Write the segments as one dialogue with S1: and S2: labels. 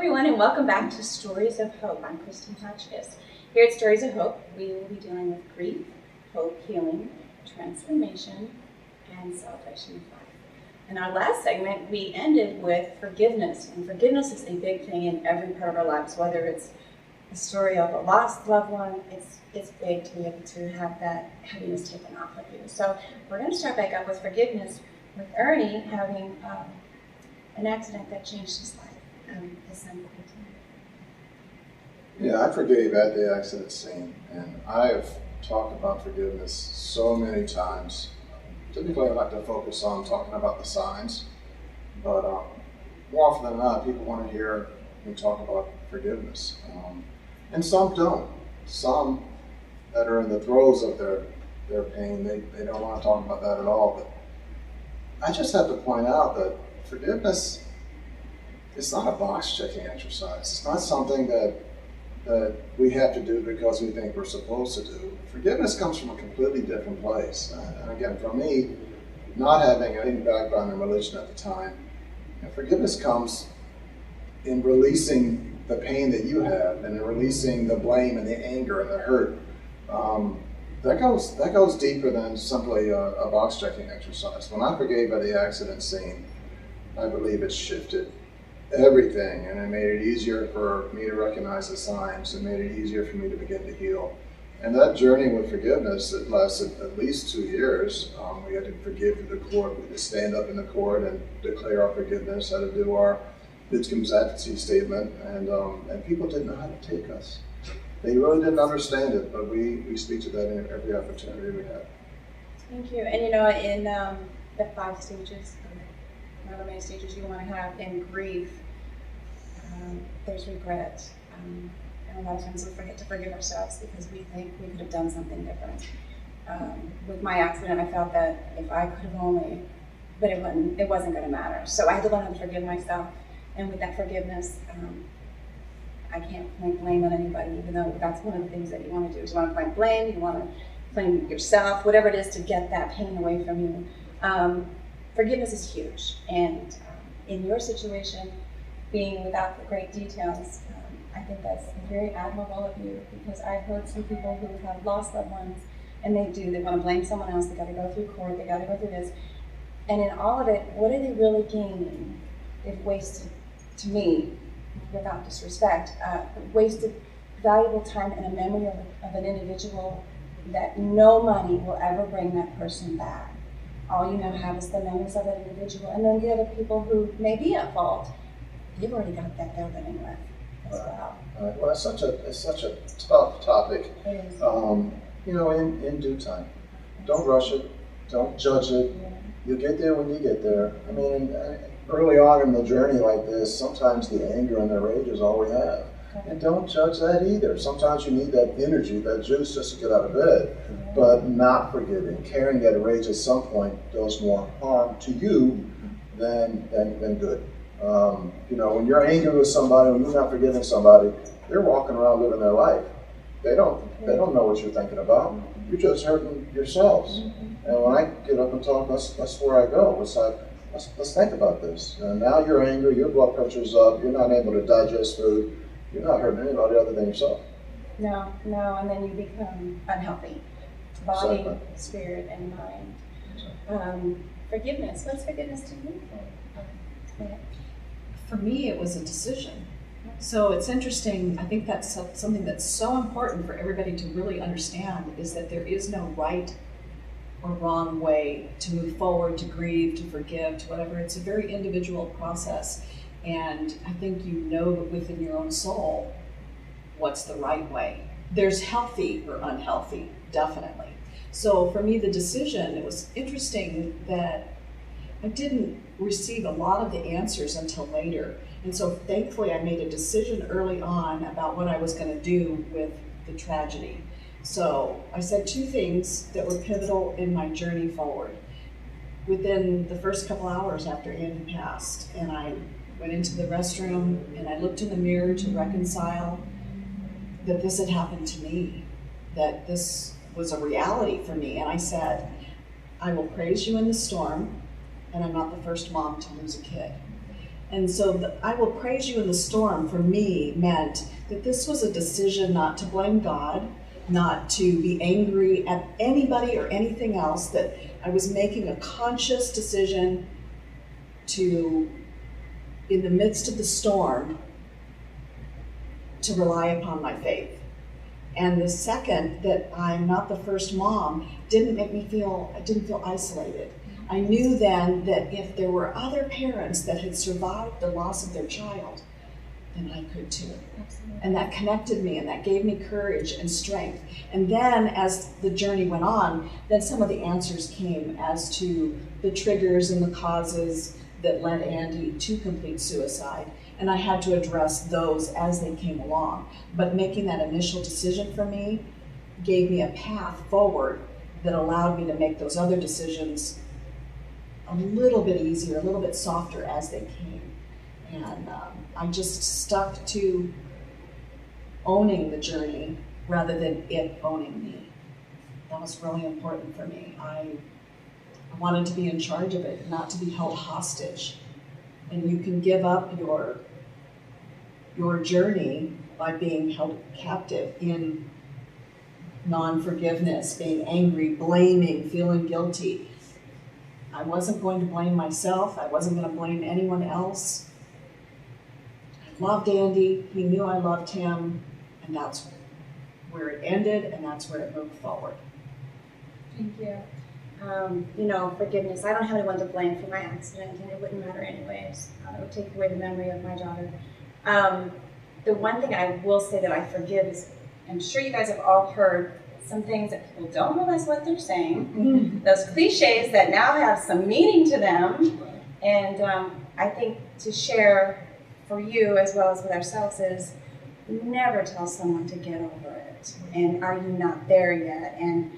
S1: everyone, and welcome back to Stories of Hope. I'm Christine Hotchkiss. Here at Stories of Hope, we will be dealing with grief, hope, healing, transformation, and celebration of life. In our last segment, we ended with forgiveness, and forgiveness is a big thing in every part of our lives, whether it's a story of a lost loved one. It's big to be able to have that heaviness taken off of you. So we're going to start back up with forgiveness, with Ernie having an accident that changed his life. His son.
S2: Yeah, I forgave at the accident scene, and I have talked about forgiveness so many times. Typically, I like to focus on talking about the signs, but more often than not, people want to hear me talk about forgiveness, and some don't. Some that are in the throes of their pain, they don't want to talk about that at all. But I just have to point out that forgiveness, it's not a box-checking exercise. It's not something that we have to do because we think we're supposed to do. Forgiveness comes from a completely different place. And again, for me, not having any background in religion at the time, forgiveness comes in releasing the pain that you have and in releasing the blame and the anger and the hurt. That goes deeper than simply a box-checking exercise. When I forgave at the accident scene, I believe it shifted everything, and it made it easier for me to recognize the signs. It made it easier for me to begin to heal. And that journey with forgiveness, it lasted at least 2 years. We had to forgive through the court. We had to stand up in the court and declare our forgiveness, had to do our victim's advocacy statement, and people didn't know how to take us. They really didn't understand it, but we speak to that in every opportunity we have.
S1: Thank you. And in the 5 stages, however many stages you want to have in grief, there's regret. And a lot of times we forget to forgive ourselves because we think we could have done something different. With my accident, I felt that if I could have only, but it wasn't going to matter. So I had to learn how to forgive myself. And with that forgiveness, I can't point blame on anybody, even though that's one of the things that you want to do. Is you want to point blame, you want to blame yourself, whatever it is to get that pain away from you. Forgiveness is huge, and in your situation, being without the great details, I think that's very admirable of you, because I've heard some people who have lost loved ones, and they want to blame someone else. They got to go through court, they got to go through this, and in all of it, what are they really gaining? They've wasted, to me, without disrespect, wasted valuable time and a memory of an individual that no money will ever bring that person back. All you now have is the memories of that individual, and then the other people who may be at fault, you've already got that they're living with as well.
S2: Well, it's such a tough topic.
S1: It is.
S2: In due time. Don't rush it. Don't judge it. Yeah. You'll get there when you get there. I mean, early on in the journey like this, sometimes the anger and the rage is all we have. And don't judge that either. Sometimes you need that energy, that juice just to get out of bed. But not forgiving, carrying that rage at some point does more harm to you than good. When you're angry with somebody, when you're not forgiving somebody, they're walking around living their life. They don't know what you're thinking about. You're just hurting yourselves. And when I get up and talk, that's where I go. It's like, let's think about this. And now you're angry, your blood pressure's up, you're not able to digest food. You're not hurting anybody other than yourself.
S1: No, and then you become unhealthy. Body, exactly. Spirit, and mind. Forgiveness. What's forgiveness to you?
S3: For me, it was a decision. So it's interesting. I think that's something that's so important for everybody to really understand, is that there is no right or wrong way to move forward, to grieve, to forgive, to whatever. It's a very individual process. And I think you know within your own soul what's the right way. There's healthy or unhealthy, definitely. So for me, the decision, it was interesting that I didn't receive a lot of the answers until later. And so thankfully I made a decision early on about what I was going to do with the tragedy. So I said 2 things that were pivotal in my journey forward. Within the first couple hours after Andy passed, and I went into the restroom and I looked in the mirror to reconcile that this had happened to me, that this was a reality for me. And I said, I will praise you in the storm, and I'm not the first mom to lose a kid. And so I will praise you in the storm for me meant that this was a decision not to blame God, not to be angry at anybody or anything else, that I was making a conscious decision to, in the midst of the storm, to rely upon my faith. And the second, that I'm not the first mom, didn't make me feel, I didn't feel isolated. I knew then that if there were other parents that had survived the loss of their child, then I could too.
S1: Absolutely.
S3: And that connected me, and that gave me courage and strength. And then as the journey went on, then some of the answers came as to the triggers and the causes that led Andy to complete suicide. And I had to address those as they came along. But making that initial decision for me gave me a path forward that allowed me to make those other decisions a little bit easier, a little bit softer as they came. And I just stuck to owning the journey rather than it owning me. That was really important for me. I wanted to be in charge of it, not to be held hostage. And you can give up your journey by being held captive in non-forgiveness, being angry, blaming, feeling guilty. I wasn't going to blame myself. I wasn't going to blame anyone else. I loved Andy. He knew I loved him. And that's where it ended, and that's where it moved forward.
S1: Thank you. Forgiveness. I don't have anyone to blame for my accident, and it wouldn't matter anyways. It would take away the memory of my daughter. The one thing I will say that I forgive is, I'm sure you guys have all heard some things that people don't realize what they're saying.
S3: Mm-hmm.
S1: Those cliches that now have some meaning to them. And I think to share for you as well as with ourselves is never tell someone to get over it. And are you not there yet? And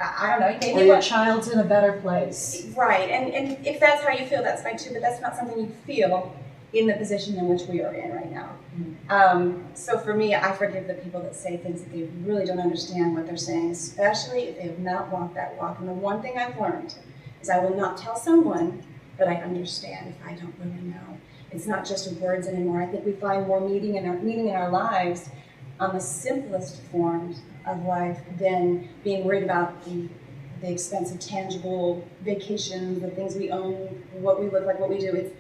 S1: I don't know.
S3: Or your child's in a better place.
S1: Right. And if that's how you feel, that's fine too. But that's not something you feel in the position in which we are in right now. So for me, I forgive the people that say things that they really don't understand what they're saying, especially if they have not walked that walk. And the one thing I've learned is I will not tell someone that I understand if I don't really know. It's not just words anymore. I think we find more meaning in our lives on the simplest forms of life than being worried about the expensive, tangible vacations, the things we own, what we look like, what we do.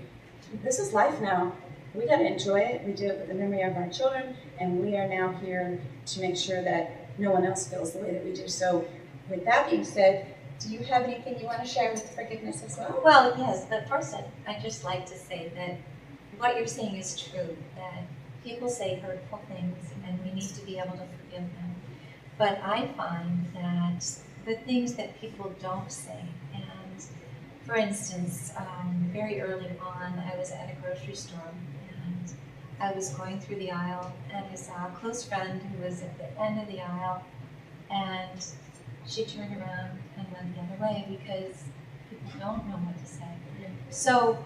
S1: This is life now. We got to enjoy it. We do it with the memory of our children, and we are now here to make sure that no one else feels the way that we do. So with that being said, do you have anything you want to share with forgiveness as well?
S4: Well, yes, but first I'd just like to say that what you're saying is true, that people say hurtful things and we need to be able to forgive them. But I find that the things that people don't say, and for instance, very early on, I was at a grocery store and I was going through the aisle and I saw a close friend who was at the end of the aisle, and she turned around and went the other way because people don't know what to say. So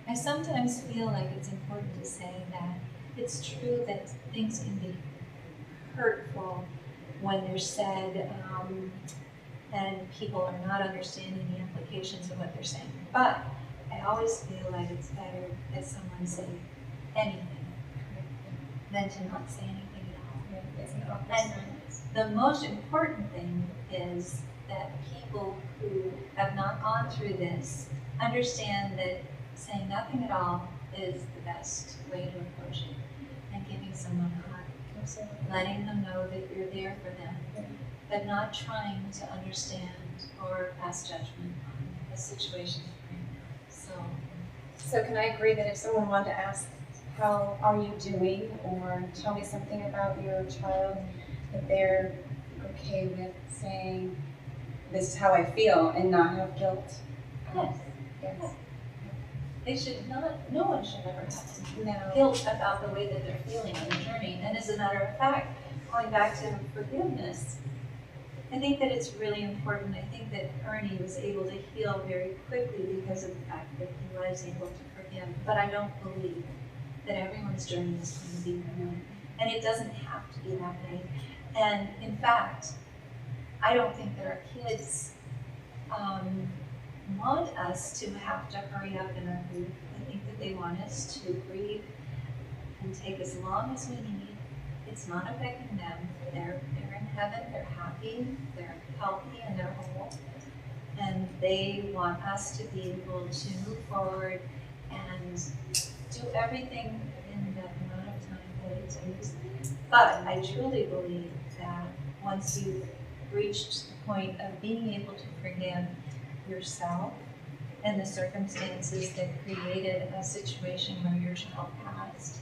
S4: I sometimes feel like it's important to say that it's true that things can be hurtful when they're said, and people are not understanding the implications of what they're saying. But I always feel like it's better that someone say anything than to not say anything at all. And the most important thing is that people who have not gone through this understand that saying nothing at all is the best way to approach it, and giving someone a hug. Absolutely. Letting them know that you're there for them, but not trying to understand or pass judgment on a situation right now.
S1: So can I agree that if someone wanted to ask, how are you doing, or tell me something about your child, that they're okay with saying, this is how I feel, and not have guilt?
S4: Yes.
S1: Yes.
S4: They should not, no one should ever have to
S1: No.
S4: guilt about the way that they're feeling in the journey. And as a matter of fact, going back to forgiveness, I think that it's really important. I think that Ernie was able to heal very quickly because of the fact that he was able to forgive. But I don't believe that everyone's journey is going to be linear. And it doesn't have to be that way. And in fact, I don't think that our kids want us to have to hurry up in our grief. I think that They want us to grieve and take as long as we need. It's not affecting them. They're in heaven, they're happy, they're healthy, and they're whole. And they want us to be able to move forward and do everything in the amount of time that it takes. But I truly believe that once you've reached the point of being able to forgive yourself and the circumstances that created a situation where your child passed,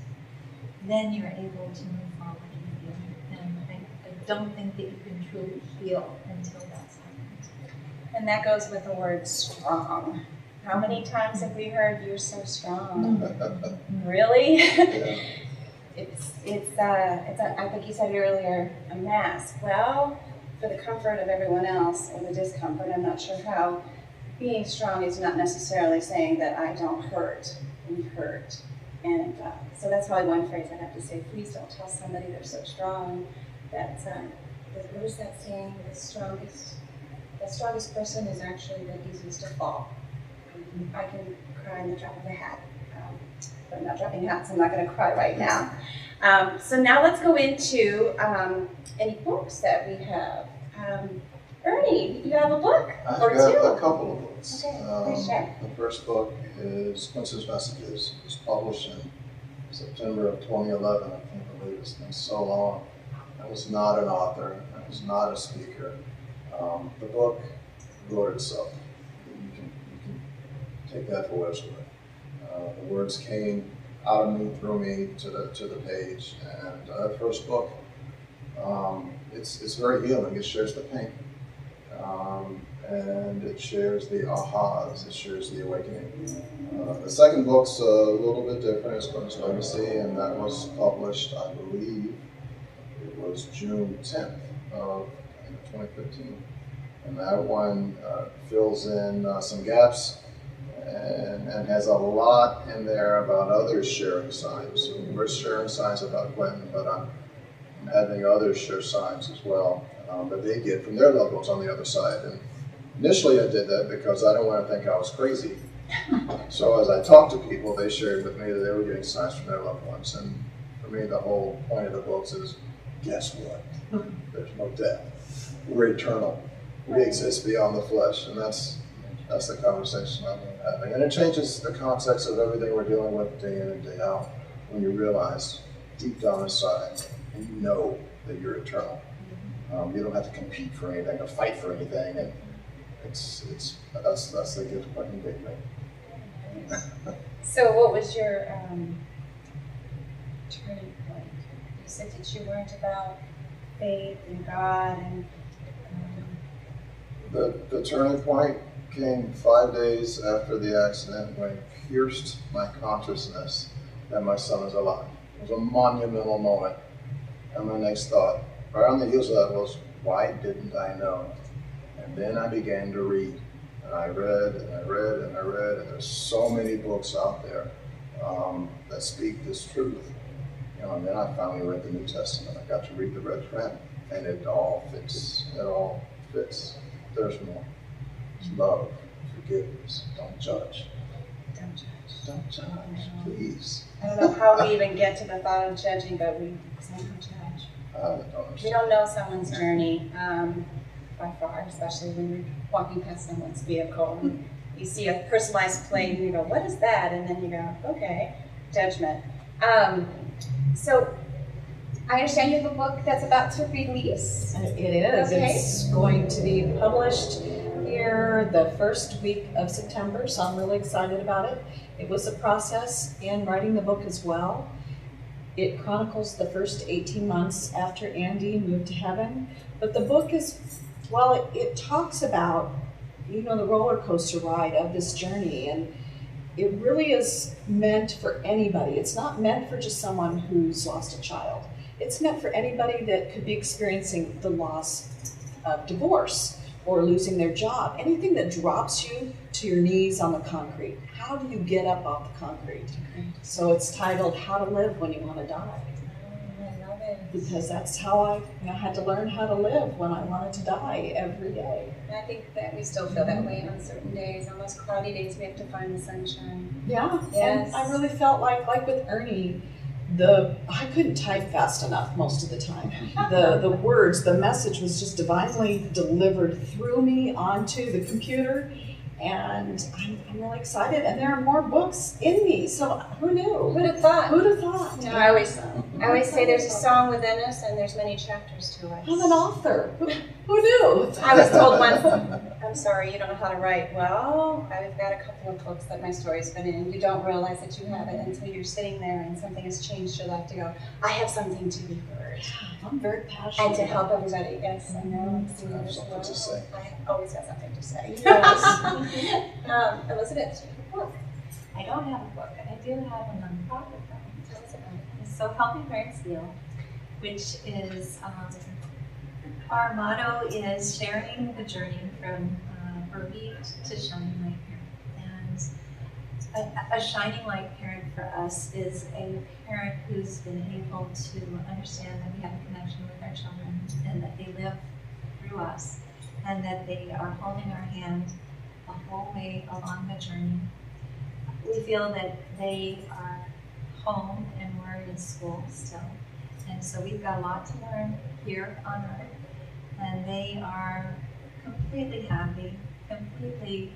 S4: then you're able to move forward and heal. And I don't think that you can truly heal until that's happened.
S1: And that goes with the word strong. How many times have we heard you're so strong? Really?
S2: Yeah.
S1: It's I think you said earlier, a mask. Well, for the comfort of everyone else or the discomfort, I'm not sure how. Being strong is not necessarily saying that I don't hurt. We hurt. And so that's probably one phrase I have to say. Please don't tell somebody they're so strong. That what is that saying? The strongest person is actually the easiest to fall. I can cry in the drop of a hat. But I'm not dropping hats, I'm not going to cry right now. So now let's go into any books that we have. Ernie, you have a book
S2: I've
S1: or
S2: got
S1: two?
S2: a couple of books.
S1: Okay, please share.
S2: The first book is Quincy's Messages. It was published in September of 2011. I can't believe it's been so long. I was not an author. I was not a speaker. The book wrote itself. You can take that for what it's worth. The words came out of me, through me, to the page. And that first book, it's very healing. It shares the pain. And it shares the ahas, it shares the awakening. The second book's a little bit different. It's Quincy's Legacy, and that was published, I believe, it was June 10th of 2015. And that one fills in some gaps and has a lot in there about others sharing signs. So we're sharing signs about Quentin, but I'm having others share signs as well that they get from their loved ones on the other side. And initially I did that because I didn't want to think I was crazy. So as I talked to people, they shared with me that they were getting signs from their loved ones. And for me, the whole point of the books is, guess what? There's no death. We're eternal. We exist beyond the flesh. And that's the conversation I've been having. And it changes the context of everything we're dealing with day in and day out when you realize deep down inside, and you know that you're eternal. You don't have to compete for anything or fight for anything. And that's the gift Quentin gave me.
S1: So what was your turning point? You said that you learned about faith and God and
S2: The turning point came 5 days after the accident when it pierced my consciousness that my son is alive. It was a monumental moment. And my next thought, right on the heels of that, was, why didn't I know? And then I began to read. And I read and I read and I read, and there's so many books out there that speak this truth. And then I finally read the New Testament. I got to read the Red Print, and it all fits. It all fits. There's more. It's love, forgiveness, don't judge.
S1: don't judge.
S2: Don't judge, please.
S1: I don't know how we even get to the thought of judging, but we somehow judge.
S2: I don't understand.
S1: We don't know someone's journey by far, especially when you're walking past someone's vehicle and you see a personalized plate and you go, what is that? And then you go, okay, judgment. So I understand you have a book that's about to release.
S3: It is.
S1: Okay.
S3: It's going to be published here the first week of September, so I'm really excited about it. It was a process in writing the book as well. It chronicles the first 18 months after Andy moved to heaven. But the book is, well, it talks about, the roller coaster ride of this journey. And it really is meant for anybody. It's not meant for just someone who's lost a child. It's meant for anybody that could be experiencing the loss of divorce or losing their job. Anything that drops you to your knees on the concrete. How do you get up off the concrete? So it's titled How to Live When You Want to Die.
S1: I love it.
S3: because that's how I had to learn how to live when I wanted to die every day.
S1: And I think that we still feel that way on certain days, on those cloudy days, we have to find the sunshine.
S3: Yeah,
S1: Yes.
S3: and I really felt like with Ernie, I couldn't type fast enough most of the time. The words, the message was just divinely delivered through me onto the computer, and I'm really excited. And there are more books in me, so who knew?
S1: Who'd have thought?
S3: Who'd have thought?
S1: You know, I always say there's a song within us, and there's many chapters to us.
S3: I'm an author. Who knew?
S1: I was told once, I'm sorry, you don't know how to write. Well, I've got a couple of books that my story's been in. You don't realize that you have it until you're sitting there and something has changed your life to go, I have something to be heard.
S3: I'm very passionate.
S1: And to help everybody. Yes, I know.
S2: I have something to say.
S1: I always have something to say.
S3: Yes.
S1: Elizabeth, book.
S4: I don't have a book, but I do have a nonprofit though.
S1: Tell us about it.
S4: So Helping Parents Heal, which is, our motto is sharing the journey from bereaved to shining light parent. And a shining light parent for us is a parent who's been able to understand that we have a connection with our children and that they live through us and that they are holding our hand the whole way along the journey. We feel that they are home and we're in school still. And so we've got a lot to learn here on earth. And they are completely happy, completely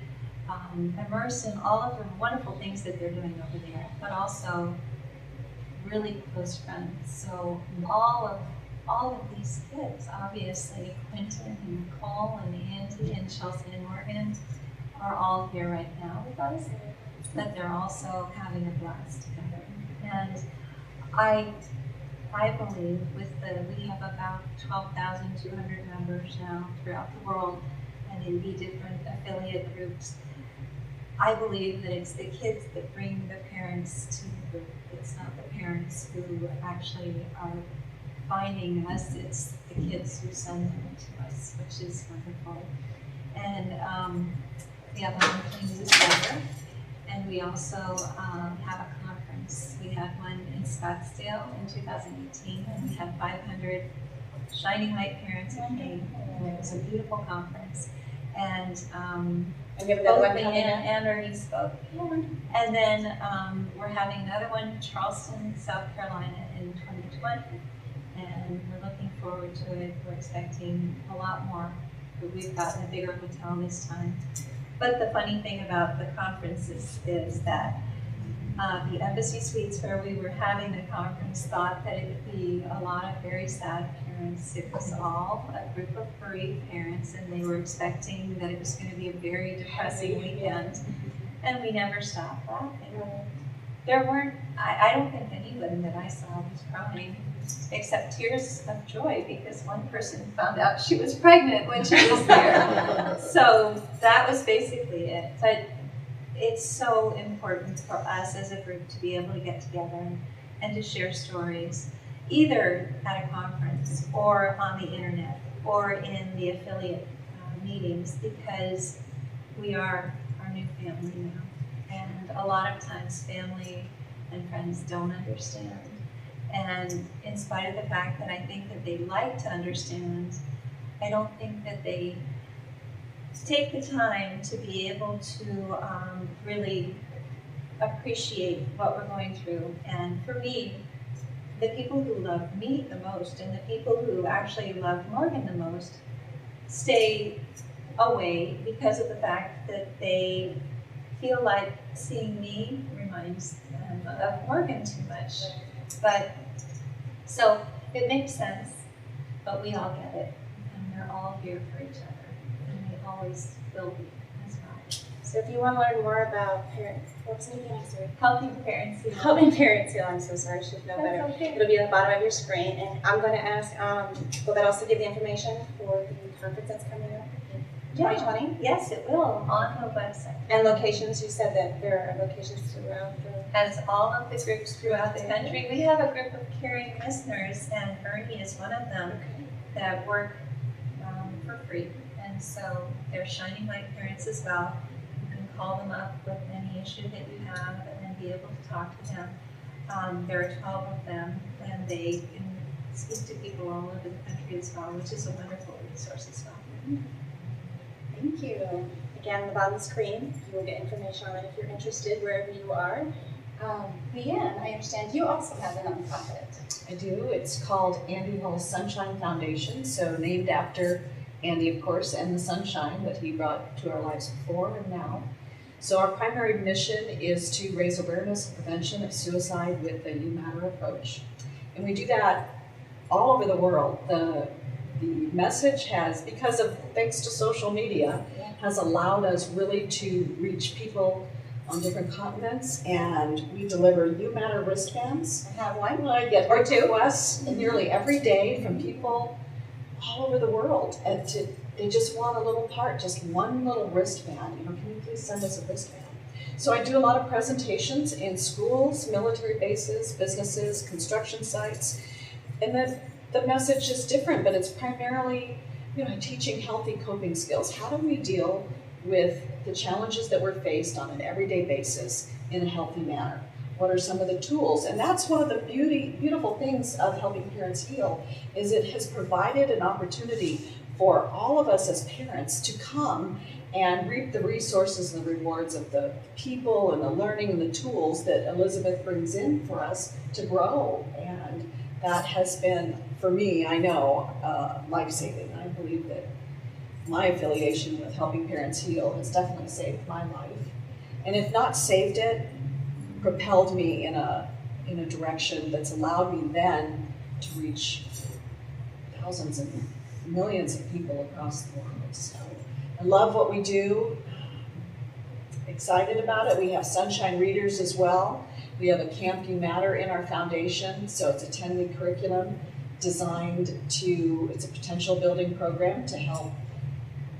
S4: immersed in all of the wonderful things that they're doing over there, but also really close friends. So all of these kids, obviously, Quentin and Nicole and Andy and Chelsea and Morgan are all here right now with us, but they're also having a blast together. And I believe we have about 12,200 members now throughout the world and in the different affiliate groups. I believe that it's the kids that bring the parents to the group. It's not the parents who actually are finding us, it's the kids who send them to us, which is wonderful. And we have a monthly newsletter, and we also have a conference. We had one in Scottsdale in 2018, and we had 500 Shining Light parents who came, and it was a beautiful conference. And both me and Ernie spoke. And then we're having another one in Charleston, South Carolina in 2020, and we're looking forward to it. We're expecting a lot more, but we've gotten a bigger hotel this time. But the funny thing about the conferences is that the Embassy Suites where we were having the conference thought that it would be a lot of very sad parents. It was all a group of bereaved parents, and they were expecting that it was going to be a very depressing weekend. And we never stopped laughing. There weren't, I don't think anyone that I saw was crying, except tears of joy because one person found out she was pregnant when she was there. So that was basically it. But it's so important for us as a group to be able to get together and to share stories, either at a conference or on the internet or in the affiliate meetings, because we are our new family now. And a lot of times family and friends don't understand. And in spite of the fact that I think that they like to understand, I don't think that they take the time to be able to really appreciate what we're going through. And for me, the people who love me the most and the people who actually love Morgan the most stay away because of the fact that they feel like seeing me reminds them of Morgan too much. But, so it makes sense, but we all get it, and we're all here for each other, and we always will be as well.
S1: So if you want to learn more about what was it again? I'm sorry.
S4: Helping Parents Heal.
S1: Helping Parents Heal. I'm so sorry, I should know better.
S4: That's okay.
S1: It'll be at the bottom of your screen, and I'm going to ask, will that also give the information for the conference that's coming up in 2020?
S4: Yes, it will, on the website.
S1: And locations, you said that there are locations throughout the...
S4: As all of the groups throughout the country, we have a group of caring listeners, and Ernie is one of them, that work for free. And so they're Shining Light parents as well. You can call them up with any issue that you have and then be able to talk to them. There are 12 of them, and they speak to people all over the country as well, which is a wonderful resource as well.
S1: Thank you. Again, on the bottom of the screen, you will get information on it if you're interested, wherever you are. Leanne, I understand you also have a nonprofit.
S3: I do. It's called Andy Hall's Sunshine Foundation, so named after Andy, of course, and the sunshine that he brought to our lives before and now. So our primary mission is to raise awareness and prevention of suicide with the You Matter approach. And we do that all over the world. The message has, thanks to social media, has allowed us really to reach people on different continents, and we deliver You Matter wristbands.
S1: I have one.
S3: I get requests nearly every day from people all over the world, and they just want a little part, just one little wristband. Can you please send us a wristband? So I do a lot of presentations in schools, military bases, businesses, construction sites, and then the message is different, but it's primarily, teaching healthy coping skills. How do we deal with the challenges that we're faced on an everyday basis in a healthy manner? What are some of the tools? And that's one of the beautiful things of Helping Parents Heal, is it has provided an opportunity for all of us as parents to come and reap the resources and the rewards of the people and the learning and the tools that Elizabeth brings in for us to grow. And that has been, for me, I know, life-saving. I believe that my affiliation with Helping Parents Heal has definitely saved my life. And if not saved it, propelled me in a direction that's allowed me then to reach thousands and millions of people across the world. So I love what we do. Excited about it. We have Sunshine Readers as well. We have a Camp You Matter in our foundation, so it's a 10-week curriculum designed it's a potential building program to help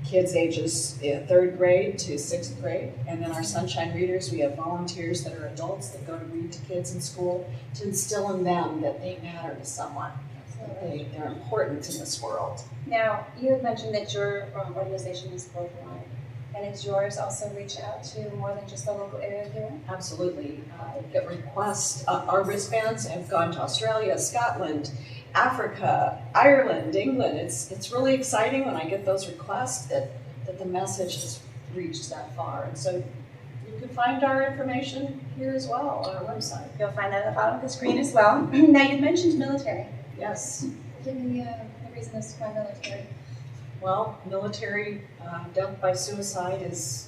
S3: kids ages 3rd grade to 6th grade. And then our Sunshine Readers, we have volunteers that are adults that go to read to kids in school to instill in them that they matter to someone. They're important in this world.
S1: Now, you had mentioned that your organization is worldwide, and is yours also reach out to more than just the local area here?
S3: Absolutely. I get requests. Our wristbands have gone to Australia, Scotland, Africa, Ireland, England. It's really exciting when I get those requests that the message has reached that far. And so you can find our information here as well on our website.
S1: You'll find that at the bottom of the screen as well. Now, you mentioned military.
S3: Yes.
S1: Give me a reason as to why military.
S3: Well, military death by suicide is,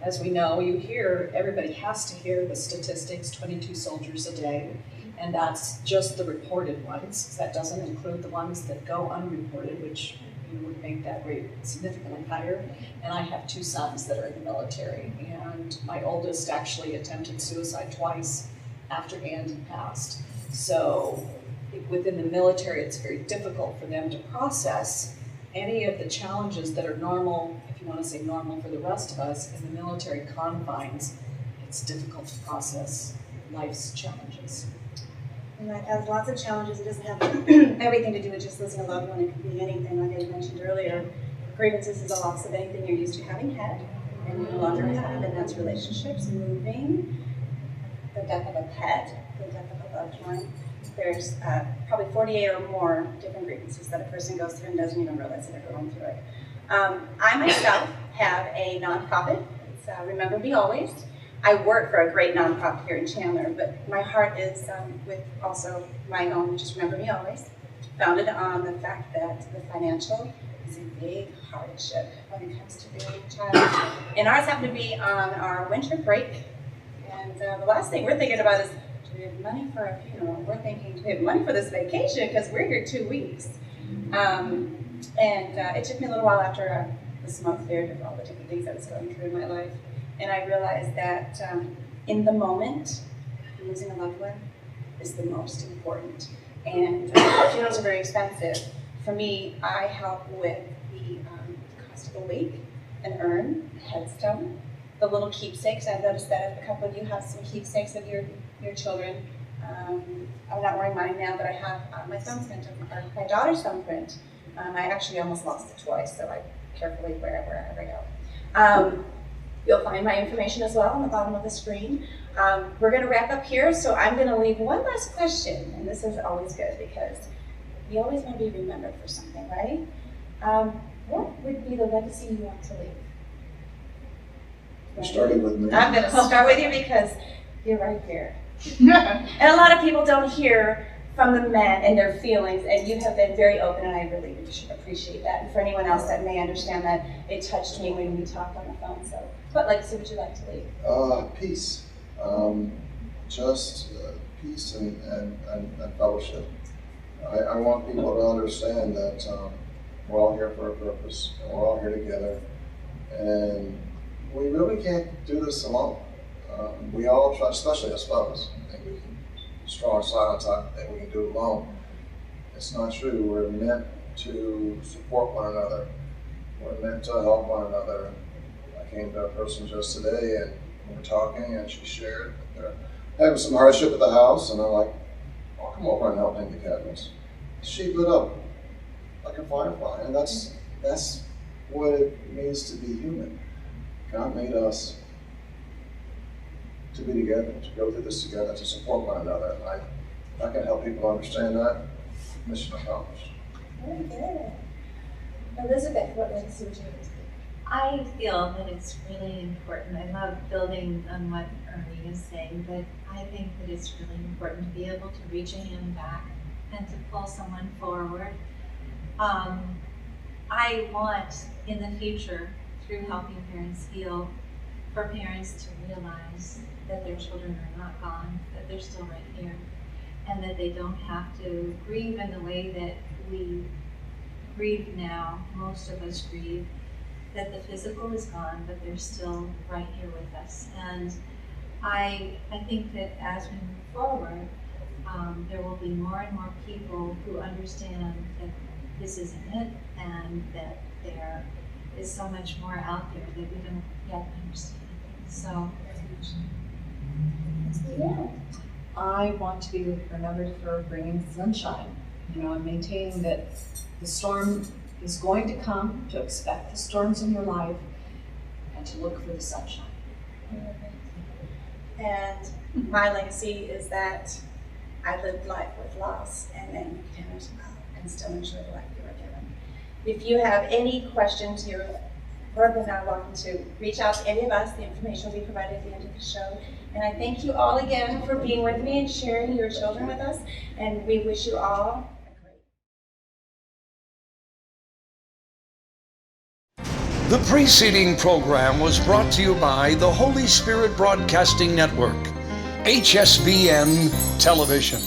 S3: as we know, everybody has to hear the statistics, 22 soldiers a day. And that's just the reported ones. That doesn't include the ones that go unreported, which would make that rate significantly higher. And I have 2 sons that are in the military. And my oldest actually attempted suicide twice after Andy passed. So within the military, it's very difficult for them to process any of the challenges that are normal, if you want to say normal for the rest of us, in the military confines. It's difficult to process life's challenges.
S1: Life has lots of challenges. It doesn't have everything to do with just losing a loved one. It could be anything, like I mentioned earlier. Grievances is a loss of anything you're used to having had and you no longer have, and that's relationships, moving, the death of a pet, the death of a loved one. There's probably 48 or more different grievances that a person goes through and doesn't even realize that they're going through it. I myself have a nonprofit. It's Remember Me Always. I work for a great nonprofit here in Chandler, but my heart is with also my own, which is Remember Me Always, founded on the fact that the financial is a big hardship when it comes to being a child. And ours happened to be on our winter break, and the last thing we're thinking about is, do we have money for a funeral? We're thinking, do we have money for this vacation? Because we're here 2 weeks. It took me a little while after the smoke cleared of all the different things I was going through in my life. And I realized that in the moment, losing a loved one is the most important. And funerals are very expensive. For me, I help with the cost of a wake, an urn, a headstone, the little keepsakes. I've noticed that a couple of you have some keepsakes of your children. I'm not wearing mine now, but I have my thumbprint, or my daughter's thumbprint. I actually almost lost it twice, so I carefully wear it wherever I go. You'll find my information as well on the bottom of the screen. We're going to wrap up here, so I'm going to leave one last question, and this is always good because You always want to be remembered for something, right? What would be the legacy you want to leave?
S2: You started with me.
S1: I'm going to start with you because you're right there. And a lot of people don't hear from the men and their feelings, and you have been very open, and I really appreciate that. And for anyone else that may understand that, it touched me when we talked on the phone. So, what legacy would you like to leave?
S2: Peace. Just peace and fellowship. I want people to understand that we're all here for a purpose, and we're all here together, and we really can't do this alone. We all try, especially us fellas, think we can strong silence that we can do it alone. It's not true. We're meant to support one another. We're meant to help one another. I came to a person just today, and we were talking, and she shared that they're having some hardship at the house, and I'm like, I'll come over and help hang the cabinets. She lit up like a firefly, and that's what it means to be human. God made us to be together, to go through this together, to support one another. And if I can help people understand that, mission accomplished.
S1: Very good. Elizabeth, what legacy would you like to leave?
S4: I feel that it's really important. I love building on what Ernie is saying, but I think that it's really important to be able to reach a hand back and to pull someone forward. I want in the future, through helping parents heal, for parents to realize that their children are not gone, that they're still right here, and that they don't have to grieve in the way that we grieve now. Most of us grieve that the physical is gone, but they're still right here with us. And I think that as we move forward, there will be more and more people who understand that this isn't it, and that there is so much more out there that we don't yet understand. So,
S1: Yeah.
S3: I want to be remembered for bringing sunshine, and maintaining that the storm is going to come, to expect the storms in your life, and to look for the sunshine.
S1: And my legacy is that I lived life with loss and then as well, and still enjoy the life you were given. If you have any questions, you're more than welcome to reach out to any of us. The information will be provided at the end of the show. And I thank you all again for being with me and sharing your children with us. And we wish you all a great
S5: The preceding program was brought to you by the Holy Spirit Broadcasting Network, HSBN Television.